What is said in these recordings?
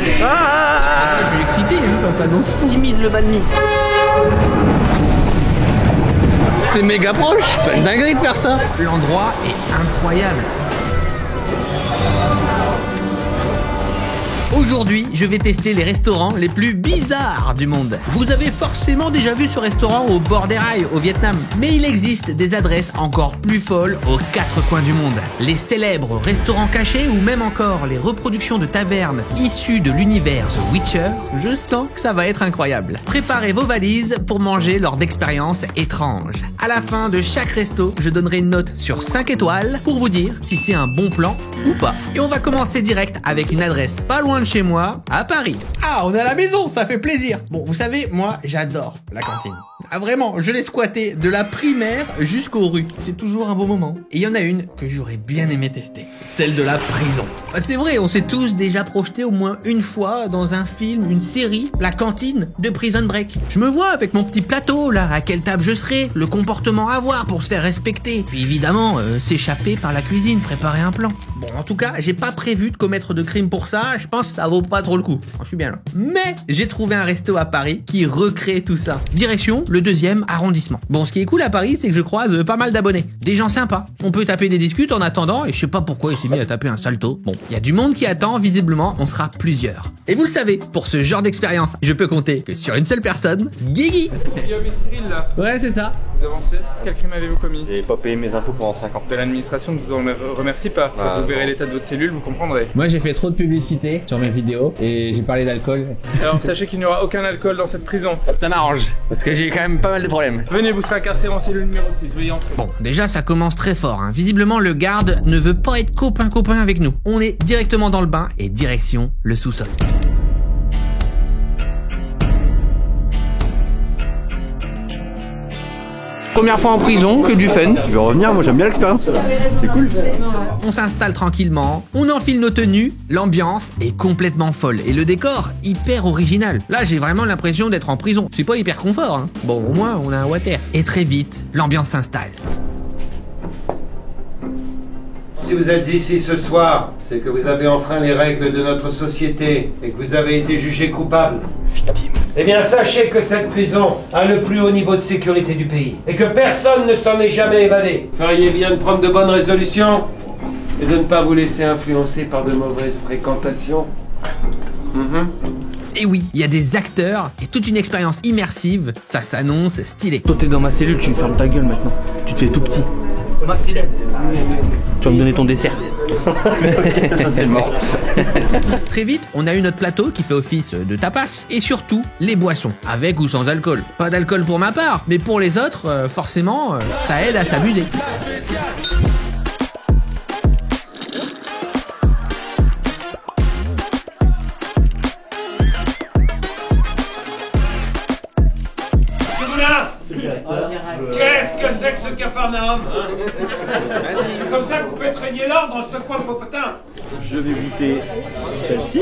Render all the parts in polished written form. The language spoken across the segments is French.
Je suis excité, hein, ça s'annonce fou. Timide le banh mi. C'est méga proche. C'est une dinguerie de faire ça. L'endroit est incroyable. Aujourd'hui, je vais tester les restaurants les plus bizarres du monde. Vous avez forcément déjà vu ce restaurant au bord des rails au Vietnam, mais il existe des adresses encore plus folles aux quatre coins du monde. Les célèbres restaurants cachés ou même encore les reproductions de tavernes issues de l'univers The Witcher, je sens que ça va être incroyable. Préparez vos valises pour manger lors d'expériences étranges. À la fin de chaque resto, je donnerai une note sur 5 étoiles pour vous dire si c'est un bon plan ou pas. Et on va commencer direct avec une adresse pas loin de chez moi, à Paris. Ah, on est à la maison, ça fait plaisir. Bon, vous savez, moi, j'adore la cantine. Ah, vraiment, je l'ai squattée de la primaire jusqu'aux rues. C'est toujours un beau moment. Et il y en a une que j'aurais bien aimé tester. Celle de la prison. Bah, c'est vrai, on s'est tous déjà projetés au moins une fois dans un film, une série, la cantine de Prison Break. Je me vois avec mon petit plateau, là, à quelle table je serai, le comportement à avoir pour se faire respecter. Puis évidemment, s'échapper par la cuisine, préparer un plan. Bon, en tout cas, j'ai pas prévu de commettre de crime pour ça, je pense que ça vaut pas trop le coup. Je suis bien là. Mais j'ai trouvé un resto à Paris qui recrée tout ça. Direction le 2e arrondissement. Bon, ce qui est cool à Paris, c'est que je croise pas mal d'abonnés. Des gens sympas. On peut taper des discutes en attendant, et je sais pas pourquoi il s'est mis à taper un salto. Bon, il y a du monde qui attend, visiblement, on sera plusieurs. Et vous le savez, pour ce genre d'expérience, je peux compter que sur une seule personne, Guigui. Guillaume et Cyril là. Ouais, c'est ça. Vous avancez. Quel crime avez-vous commis? J'ai pas payé mes impôts pendant 5 ans. De l'administration ne vous en remercie pas. Quand vous verrez l'état de votre cellule, vous comprendrez. Moi, j'ai fait trop de publicité sur mes vidéos et j'ai parlé d'alcool. Alors sachez qu'il n'y aura aucun alcool dans cette prison. Ça m'arrange, parce que j'ai quand même pas mal de problèmes. Venez, vous serez incarcéré en cellule numéro 6, veuillez entrer. Bon, déjà ça commence très fort, hein. Visiblement le garde ne veut pas être copain avec nous. On est directement dans le bain et direction le sous-sol. Première fois en prison, que du fun. Je vais revenir, moi j'aime bien l'expérience. C'est cool. On s'installe tranquillement, on enfile nos tenues, l'ambiance est complètement folle et le décor hyper original. Là j'ai vraiment l'impression d'être en prison, c'est pas hyper confort, hein. Bon, au moins on a un water. Et très vite, l'ambiance s'installe. Si vous êtes ici ce soir, c'est que vous avez enfreint les règles de notre société et que vous avez été jugé coupable. Victime. Eh bien, sachez que cette prison a le plus haut niveau de sécurité du pays et que personne ne s'en est jamais évadé. Feriez bien de prendre de bonnes résolutions et de ne pas vous laisser influencer par de mauvaises fréquentations. Et oui, il y a des acteurs et toute une expérience immersive, ça s'annonce stylé. Toi t'es dans ma cellule, tu me fermes ta gueule maintenant. Tu te fais tout petit. Ma cellule. Tu vas me donner ton dessert. Ça c'est mort. Très vite, on a eu notre plateau qui fait office de tapas et surtout les boissons, avec ou sans alcool. Pas d'alcool pour ma part, mais pour les autres, forcément, ça aide à s'amuser. Qu'est-ce que c'est que ce capharnaüm, hein? C'est comme ça que vous faites régner l'ordre dans ce coin popotin. Je vais goûter celle-ci.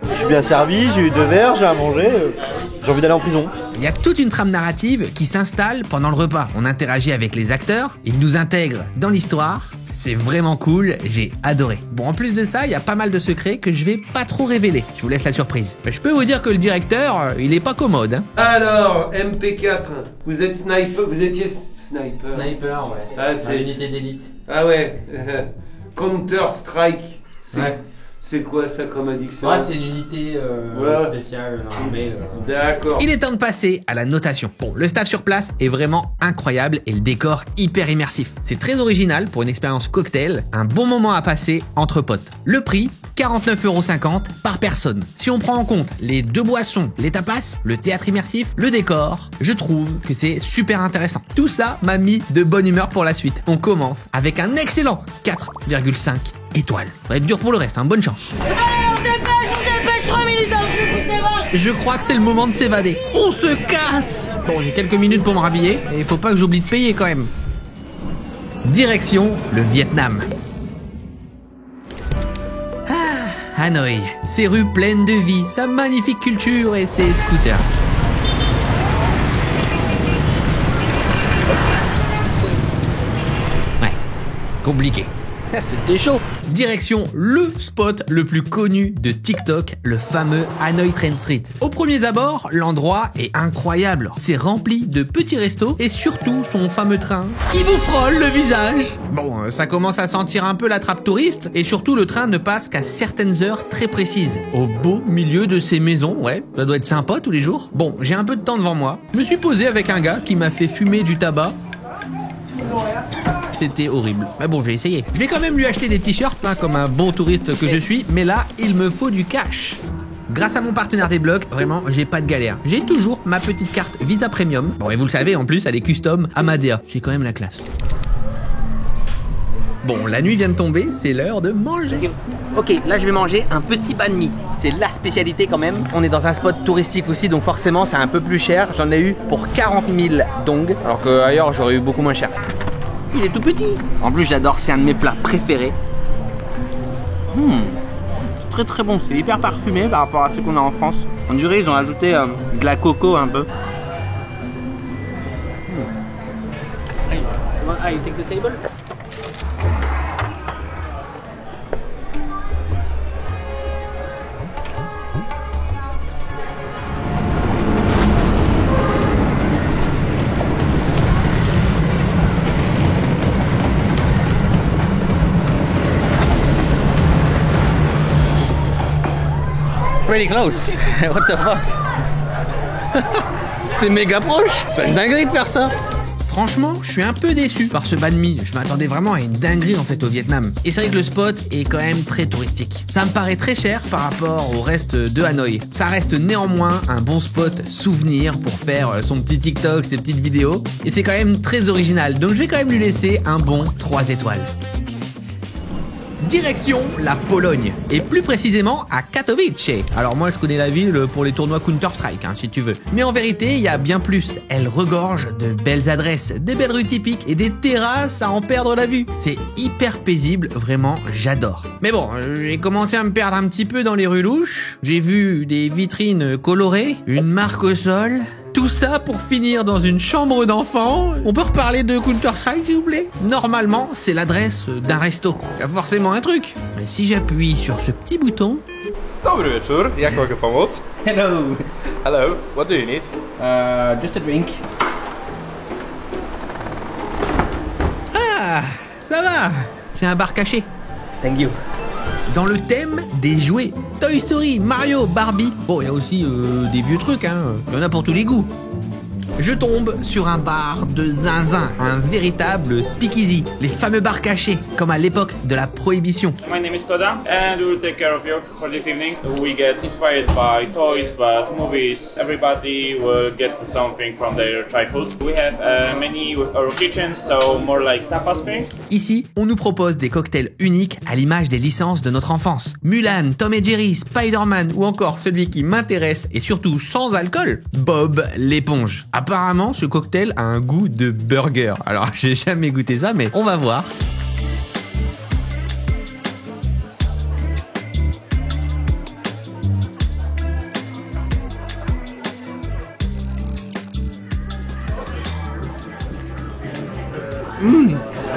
Je suis bien servi, j'ai eu 2 verres, j'ai à manger. J'ai envie d'aller en prison. Il y a toute une trame narrative qui s'installe pendant le repas. On interagit avec les acteurs, ils nous intègrent dans l'histoire. C'est vraiment cool, j'ai adoré. Bon, en plus de ça, il y a pas mal de secrets que je vais pas trop révéler. Je vous laisse la surprise. Mais je peux vous dire que le directeur, il est pas commode, hein. Alors, MP4, vous êtes sniper, vous étiez sniper. Sniper, ouais. Ah, c'est l'unité d'élite. Ah ouais. Counter Strike. Ouais. C'est quoi ça comme addiction? Ouais, c'est une unité spéciale, armée. D'accord. Il est temps de passer à la notation. Bon, le staff sur place est vraiment incroyable et le décor hyper immersif. C'est très original pour une expérience cocktail, un bon moment à passer entre potes. Le prix, 49,50 € par personne. Si on prend en compte les 2 boissons, les tapas, le théâtre immersif, le décor, je trouve que c'est super intéressant. Tout ça m'a mis de bonne humeur pour la suite. On commence avec un excellent 4,5 étoiles. Ça va être dur pour le reste, hein, bonne chance. Allez, on dépêche, 3 minutes avant que vous s'évadez. Je crois que c'est le moment de s'évader. On se casse. Bon, j'ai quelques minutes pour me rhabiller et il faut pas que j'oublie de payer quand même. Direction le Vietnam. Ah, Hanoï, ces rues pleines de vie, sa magnifique culture et ses scooters. compliqué. C'était chaud. Direction le spot le plus connu de TikTok, le fameux Hanoi Train Street. Au premier abord, l'endroit est incroyable. C'est rempli de petits restos et surtout son fameux train qui vous frôle le visage. Bon, ça commence à sentir un peu la trappe touriste et surtout le train ne passe qu'à certaines heures très précises. Au beau milieu de ces maisons, ouais, ça doit être sympa tous les jours. Bon, j'ai un peu de temps devant moi. Je me suis posé avec un gars qui m'a fait fumer du tabac. C'était horrible. Mais bon, j'ai essayé. Je vais quand même lui acheter des t-shirts, hein, comme un bon touriste que je suis, mais là, il me faut du cash. Grâce à mon partenaire des blocs, vraiment, j'ai pas de galère. J'ai toujours ma petite carte Visa Premium. Bon, et vous le savez, en plus, elle est custom Amadea. C'est quand même la classe. Bon, la nuit vient de tomber, c'est l'heure de manger. Ok, là je vais manger un petit banh mi. C'est la spécialité quand même. On est dans un spot touristique aussi, donc forcément c'est un peu plus cher. J'en ai eu pour 40 000 dong, alors qu'ailleurs j'aurais eu beaucoup moins cher. Il est tout petit. En plus j'adore, c'est un de mes plats préférés. Très très bon, c'est hyper parfumé par rapport à ce qu'on a en France. On dirait ils ont ajouté de la coco un peu. Ah, you take the table? Pretty close. What the fuck? C'est méga proche. C'est une dinguerie de faire ça. Franchement, je suis un peu déçu par ce banh mi. Je m'attendais vraiment à une dinguerie en fait au Vietnam. Et c'est vrai que le spot est quand même très touristique. Ça me paraît très cher par rapport au reste de Hanoï. Ça reste néanmoins un bon spot souvenir pour faire son petit TikTok, ses petites vidéos. Et c'est quand même très original. Donc je vais quand même lui laisser un bon 3 étoiles. Direction la Pologne, et plus précisément à Katowice. Alors moi je connais la ville pour les tournois Counter-Strike, hein, si tu veux. Mais en vérité, il y a bien plus. Elle regorge de belles adresses, des belles rues typiques et des terrasses à en perdre la vue. C'est hyper paisible, vraiment j'adore. Mais bon, j'ai commencé à me perdre un petit peu dans les rues louches. J'ai vu des vitrines colorées, une marque au sol... Tout ça pour finir dans une chambre d'enfant. On peut reparler de Counter-Strike, s'il vous plaît? Normalement, c'est l'adresse d'un resto. Il y a forcément un truc. Mais si j'appuie sur ce petit bouton... Dobry wieczór, jak mogę pomóc? Hello. Hello, what do you need? Just a drink. Ah, ça va. C'est un bar caché. Thank you. Dans le thème des jouets. Toy Story, Mario, Barbie. Bon, il y a aussi des vieux trucs, hein. Il y en a pour tous les goûts. Je tombe sur un bar de zinzin, un véritable speakeasy. Les fameux bars cachés, comme à l'époque de la prohibition. My name is Koda, and we will take care of you for this evening. We get inspired by toys, but movies. Everybody will get to something from their childhood. We have many with our kitchen, so more like tapas things. Ici, on nous propose des cocktails uniques à l'image des licences de notre enfance. Mulan, Tom et Jerry, Spider-Man ou encore celui qui m'intéresse et surtout sans alcool, Bob l'éponge. Apparemment, ce cocktail a un goût de burger. Alors, j'ai jamais goûté ça, mais on va voir.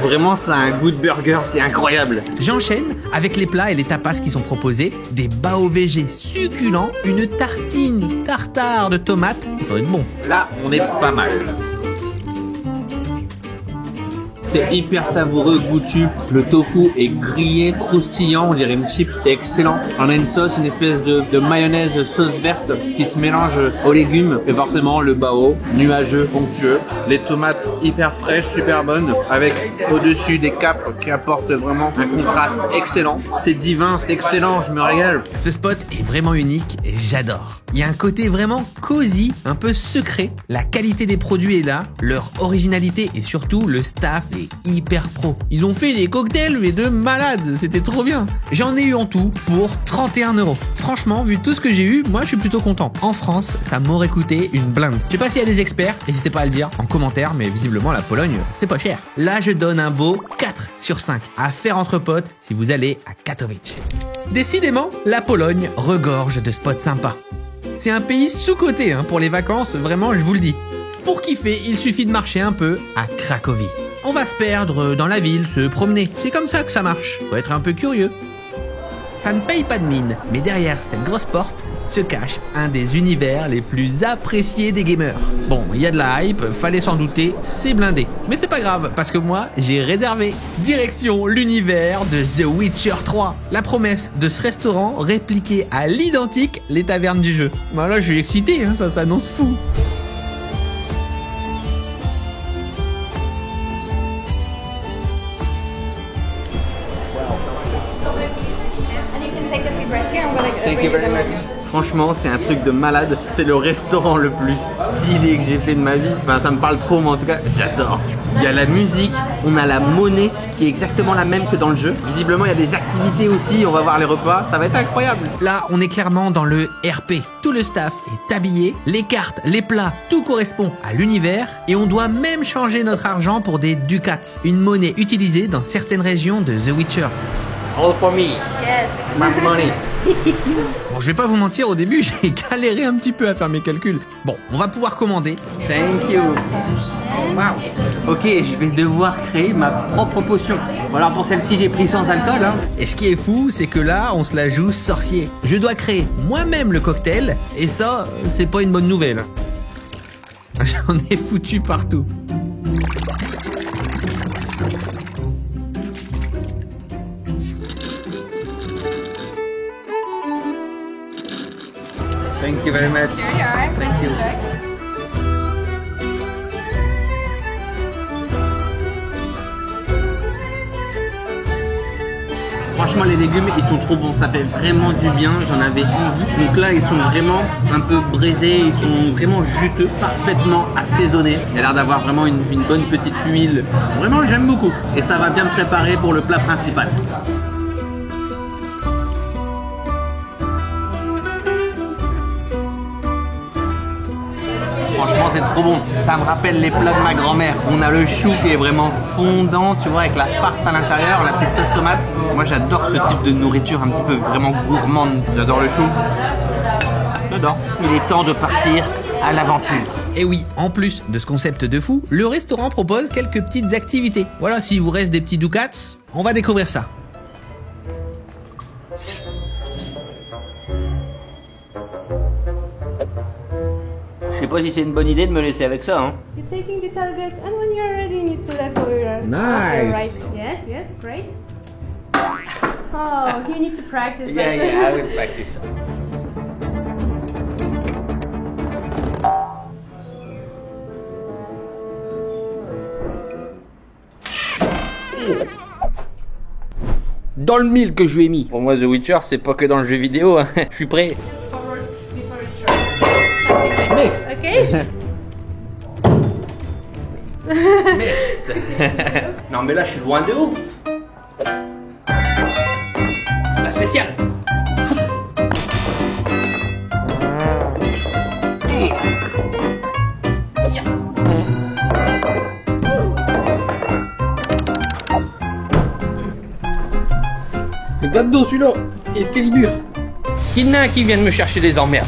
Vraiment, ça a un goût de burger, c'est incroyable. J'enchaîne avec les plats et les tapas qui sont proposés. Des bao VG succulents, une tartine tartare de tomates. Ça va être bon. Là, on est pas mal. C'est hyper savoureux, goûtu. Le tofu est grillé, croustillant, on dirait une chip, c'est excellent. On a une sauce, une espèce de mayonnaise sauce verte qui se mélange aux légumes. Et forcément, le bao, nuageux, onctueux. Les tomates hyper fraîches, super bonnes, avec au-dessus des capres qui apportent vraiment un contraste excellent. C'est divin, c'est excellent, je me régale. Ce spot est vraiment unique et j'adore. Il y a un côté vraiment cosy, un peu secret. La qualité des produits est là, leur originalité et surtout le staff est hyper pro. Ils ont fait des cocktails mais de malades, c'était trop bien. J'en ai eu en tout pour 31 €. Franchement, vu tout ce que j'ai eu, moi je suis plutôt content. En France, ça m'aurait coûté une blinde. Je sais pas s'il y a des experts, n'hésitez pas à le dire en commentaire, mais visiblement la Pologne, c'est pas cher. Là, je donne un beau 4 sur 5 à faire entre potes si vous allez à Katowice. Décidément, la Pologne regorge de spots sympas. C'est un pays sous-coté pour les vacances, vraiment, je vous le dis. Pour kiffer, il suffit de marcher un peu à Cracovie. On va se perdre dans la ville, se promener. C'est comme ça que ça marche. Faut être un peu curieux. Ça ne paye pas de mine, mais derrière cette grosse porte se cache un des univers les plus appréciés des gamers. Bon, il y a de la hype, fallait s'en douter, c'est blindé. Mais c'est pas grave, parce que moi, j'ai réservé. Direction l'univers de The Witcher 3. La promesse de ce restaurant répliquait à l'identique les tavernes du jeu. Bah là, je suis excité, hein, ça s'annonce fou. Franchement, c'est un truc de malade. C'est le restaurant le plus stylé que j'ai fait de ma vie. Enfin, ça me parle trop, mais en tout cas, j'adore. Il y a la musique, on a la monnaie qui est exactement la même que dans le jeu. Visiblement, il y a des activités aussi, on va voir les repas, ça va être incroyable. Là, on est clairement dans le RP. Tout le staff est habillé, les cartes, les plats, tout correspond à l'univers et on doit même changer notre argent pour des ducats, une monnaie utilisée dans certaines régions de The Witcher. All for me. Yes. My money. Bon, je vais pas vous mentir, au début, j'ai galéré un petit peu à faire mes calculs. Bon, on va pouvoir commander. Thank you. Wow. Ok, je vais devoir créer ma propre potion. Bon, alors pour celle-ci, j'ai pris sans alcool. Hein. Et ce qui est fou, c'est que là, on se la joue sorcier. Je dois créer moi-même le cocktail, et ça, c'est pas une bonne nouvelle. J'en ai foutu partout. Thank you very much. Here you are. Thank you. Franchement, les légumes, ils sont trop bons. Ça fait vraiment du bien. J'en avais envie. Donc là, ils sont vraiment un peu braisés. Ils sont vraiment juteux, parfaitement assaisonnés. Il y a l'air d'avoir vraiment une bonne petite huile. Vraiment, j'aime beaucoup. Et ça va bien me préparer pour le plat principal. Franchement, c'est trop bon. Ça me rappelle les plats de ma grand-mère. On a le chou qui est vraiment fondant, tu vois, avec la farce à l'intérieur, la petite sauce tomate. Moi, j'adore ce type de nourriture un petit peu vraiment gourmande. J'adore le chou. J'adore. Il est temps de partir à l'aventure. Et oui, en plus de ce concept de fou, le restaurant propose quelques petites activités. Voilà, s'il vous reste des petits ducats, on va découvrir ça. Je sais pas si c'est une bonne idée de me laisser avec ça, hein. You're taking the target, and when you're ready, you need to let go your Nice. right. Yes, yes, great. Oh, you need to practice. Yeah, better. yeah, I will practice. Dans le mille que je lui ai mis. Pour moi, The Witcher, c'est pas que dans le jeu vidéo. Hein. Je suis prêt. Miss. Okay. Miss. Non, mais là, je suis loin de ouf. La spéciale. Regarde d'eau celui-là, Excalibur. Qui n'a qui vient de me chercher des emmerdes.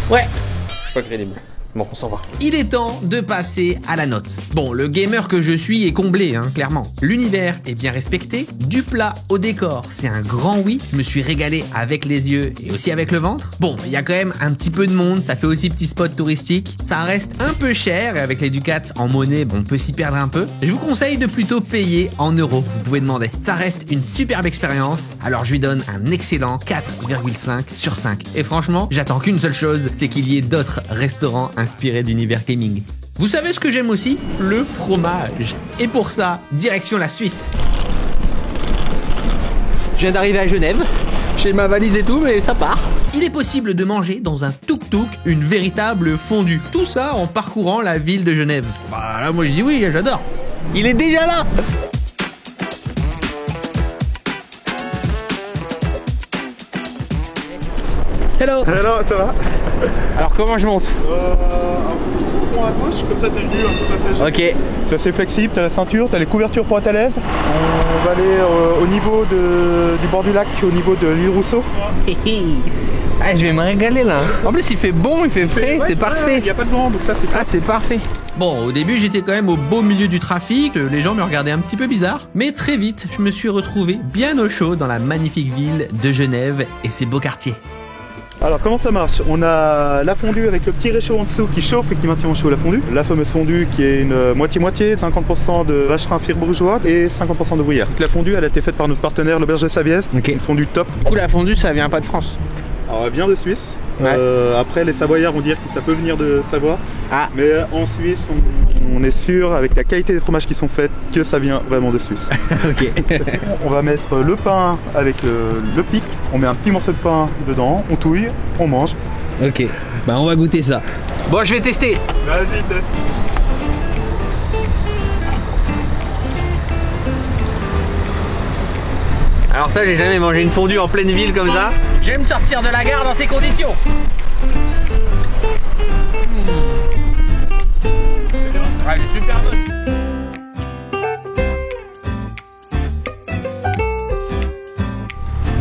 Ouais, je suis pas crédible. Bon, on s'en va. Il est temps de passer à la note. Bon, le gamer que je suis est comblé, hein, clairement. L'univers est bien respecté, du plat au décor, c'est un grand oui. Je me suis régalé avec les yeux et aussi avec le ventre. Bon, il y a quand même un petit peu de monde, ça fait aussi petit spot touristique. Ça reste un peu cher et avec les ducats en monnaie, bon, on peut s'y perdre un peu. Je vous conseille de plutôt payer en euros, vous pouvez demander. Ça reste une superbe expérience, alors je lui donne un excellent 4,5 sur 5. Et franchement, j'attends qu'une seule chose, c'est qu'il y ait d'autres restaurants inspiré d'univers gaming. Vous savez ce que j'aime aussi? Le fromage. Et pour ça, direction la Suisse. Je viens d'arriver à Genève. J'ai ma valise et tout, mais ça part. Il est possible de manger dans un tuk-tuk une véritable fondue. Tout ça en parcourant la ville de Genève. Bah là, moi je dis oui, j'adore. Il est déjà là. Hello. Hello, ça va? Alors comment je monte? Un point à gauche, comme ça t'as une vue un peu passager. Ok. C'est assez flexible, t'as la ceinture, t'as les couvertures pour être à l'aise. On va aller au niveau du bord du lac, au niveau de l'île Rousseau. Ah, je vais me régaler là. En plus il fait bon, il fait frais, c'est parfait. Il n'y a pas de vent, donc ça c'est Ah, c'est parfait. Bon, au début, j'étais quand même au beau milieu du trafic, les gens me regardaient un petit peu bizarre, mais très vite, je me suis retrouvé bien au chaud dans la magnifique ville de Genève et ses beaux quartiers. Alors comment ça marche? On a la fondue avec le petit réchaud en dessous qui chauffe et qui maintient au chaud la fondue. La fameuse fondue qui est une moitié-moitié, 50% de vacherin fribourgeois et 50% de gruyère. La fondue elle a été faite par notre partenaire l'Auberge de Savièse. Ok. Une fondue top. Du coup, la fondue, ça vient pas de France. Alors elle vient de Suisse. Ouais. Après les Savoyards vont dire que ça peut venir de Savoie. Ah. Mais en Suisse on est sûr avec la qualité des fromages qui sont faits que ça vient vraiment de Suisse. Ok. On va mettre le pain avec le pic. On met un petit morceau de pain dedans, on touille, on mange. Ok. Bah on va goûter ça. Bon, je vais tester. Vas-y teste. Alors ça, j'ai jamais mangé une fondue en pleine ville comme ça. Je vais me sortir de la gare dans ces conditions. Ah, elle est super bonne.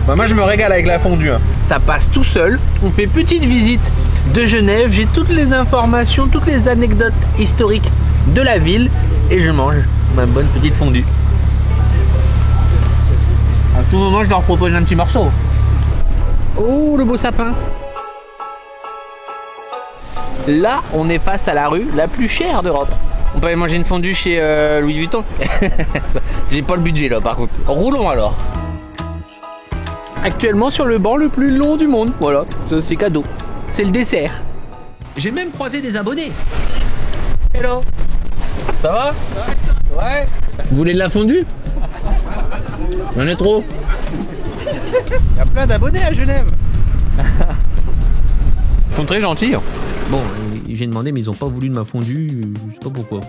Bah moi je me régale avec la fondue. Ça passe tout seul. On fait petite visite de Genève. J'ai toutes les informations, toutes les anecdotes historiques de la ville et je mange ma bonne petite fondue. À tout moment, je leur propose un petit morceau. Oh, le beau sapin. Là, on est face à la rue la plus chère d'Europe. On peut aller manger une fondue chez Louis Vuitton. J'ai pas le budget là, par contre. Roulons alors. Actuellement sur le banc le plus long du monde. Voilà, ça c'est cadeau. C'est le dessert. J'ai même croisé des abonnés. Hello. Ça va? Ouais. Vous voulez de la fondue? J'en ai trop. Il y a plein d'abonnés à Genève. Ils sont très gentils. Bon, j'ai demandé mais ils ont pas voulu de ma fondue, je sais pas pourquoi.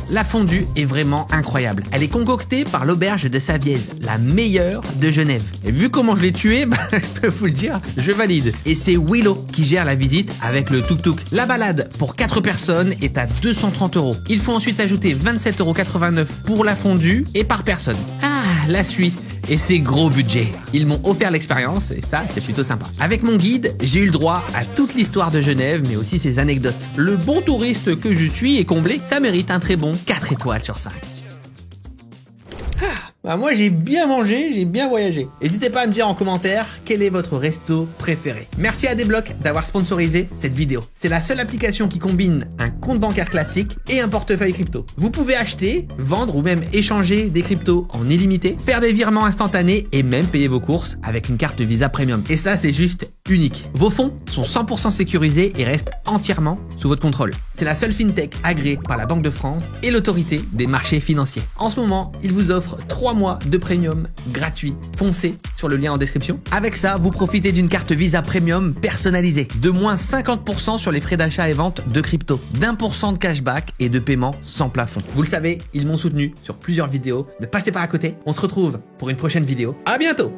La fondue est vraiment incroyable. Elle est concoctée par l'Auberge de Savièse, la meilleure de Genève. Et vu comment je l'ai tuée, je peux vous le dire, je valide. Et c'est Willow qui gère la visite avec le tuk-tuk. La balade pour 4 personnes est à 230 €. Il faut ensuite ajouter 27,89 € pour la fondue et par personne. Ah, la Suisse et ses gros budgets. Ils m'ont offert l'expérience et ça, c'est plutôt sympa. Avec mon guide, j'ai eu le droit à toute l'histoire de Genève, mais aussi ses anecdotes. Le bon touriste que je suis est comblé, ça mérite un très bon 4 étoiles sur 5. Bah moi j'ai bien mangé, j'ai bien voyagé. N'hésitez pas à me dire en commentaire quel est votre resto préféré. Merci à Adblock d'avoir sponsorisé cette vidéo. C'est la seule application qui combine un compte bancaire classique et un portefeuille crypto. Vous pouvez acheter, vendre ou même échanger des cryptos en illimité, faire des virements instantanés et même payer vos courses avec une carte Visa Premium. Et ça c'est juste unique. Vos fonds sont 100% sécurisés et restent entièrement sous votre contrôle. C'est la seule fintech agréée par la Banque de France et l'autorité des marchés financiers. En ce moment, il vous offre 3 mois de premium gratuit. Foncez sur le lien en description. Avec ça, vous profitez d'une carte Visa Premium personnalisée, de moins 50% sur les frais d'achat et vente de crypto, d'1% de cashback et de paiement sans plafond. Vous le savez, ils m'ont soutenu sur plusieurs vidéos. Ne passez pas à côté. On se retrouve pour une prochaine vidéo. À bientôt!